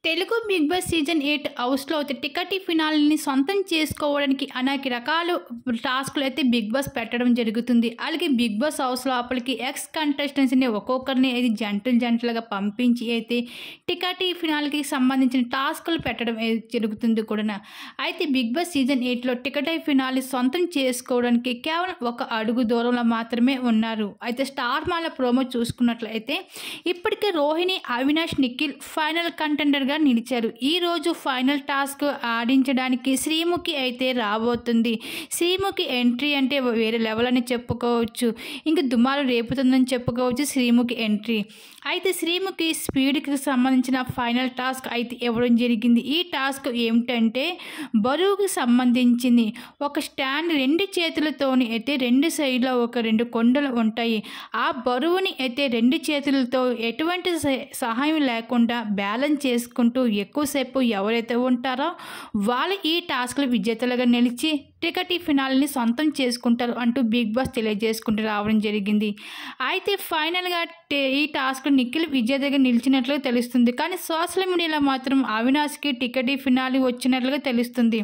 Telugu big boss season 8 హౌస్‌లో అయితే ticket ఫినాల్‌ని సొంతం చేసుకోవడానికి అనేక రకాలు టాస్క్‌లు అయితే బిగ్ బాస్ పెట్టడం జరుగుతుంది. అలాగే బిగ్ బాస్ హౌస్ లోపలికి ఎక్స్ కంటెస్టెంట్స్‌ని ఒక్కొక్కరిని అయితే జంటలుగా పంపించి అయితే టికెట్ ఫినాల్‌కి సంబంధించిన టాస్క్‌లు పెట్టడం జరుగుతుంది కూడాను. అయితే బిగ్ బాస్ సీజన్ 8లో టికెట్ ఫినాల్‌ని సొంతం చేసుకోవడానికి కేవలం ఒక అడుగు దూరంలో మాత్రమే ఉన్నారు. అయితే స్టార్ మాల ప్రోమో చూసుకున్నట్లయితే ఇప్పటికే రోహిణి, అవినాష్, నిఖిల్ ఫైనల్ కంటెండర్‌గా నిలిచారు. ఈ రోజు ఫైనల్ టాస్క్ ఆడించడానికి శ్రీముఖి అయితే రాబోతుంది. శ్రీముఖి ఎంట్రీ అంటే వేరే లెవెల్ అని చెప్పుకోవచ్చు. ఇంకా దుమారం రేపుతుందని చెప్పుకోవచ్చు శ్రీముఖి ఎంట్రీ. అయితే శ్రీముఖి స్పీడ్కి సంబంధించిన ఫైనల్ టాస్క్ అయితే ఇవ్వడం జరిగింది. ఈ టాస్క్ ఏమిటంటే బరువుకి సంబంధించింది. ఒక స్టాండ్ 2 చేతులతోని అయితే 2 సైడ్లో ఒక 2 కొండలు ఉంటాయి. ఆ బరువుని అయితే 2 చేతులతో ఎటువంటి సహాయం లేకుండా బ్యాలెన్స్ చేసుకుంటూ ఎక్కువసేపు ఎవరైతే ఉంటారో వాళ్ళు ఈ టాస్క్లు విజేతలుగా నిలిచి టికెట్ ఫినాల్ని సొంతం చేసుకుంటారు అంటూ బిగ్ బాస్ తెలియజేసుకుంటూ రావడం జరిగింది. అయితే ఫైనల్గా ఈ టాస్క్ నిఖిల్ విజేతగా నిలిచినట్లుగా తెలుస్తుంది. కానీ సోషల్ మీడియాలో మాత్రం అవినాష్కి టికెట్ ఫినాలి వచ్చినట్లుగా తెలుస్తుంది.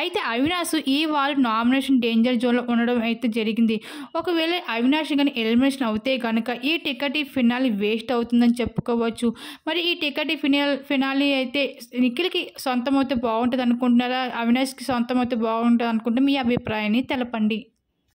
అయితే అవినాష్ ఈ వారం నామినేషన్ డేంజర్ జోన్లో ఉండడం అయితే జరిగింది. ఒకవేళ అవినాష్ కానీ ఎలిమినేషన్ అవుతే కనుక ఈ టికెట్ ఫినాలి వేస్ట్ అవుతుందని చెప్పుకోవచ్చు. మరి ఈ టికెట్ ఫినాలి అయితే నిఖిల్కి సొంతం అయితే బాగుంటుంది అనుకుంటున్నారా? అవినాష్కి సొంతం అయితే బాగుంటుంది అనుకుంటే మీ అభిప్రాయాన్ని తెలపండి.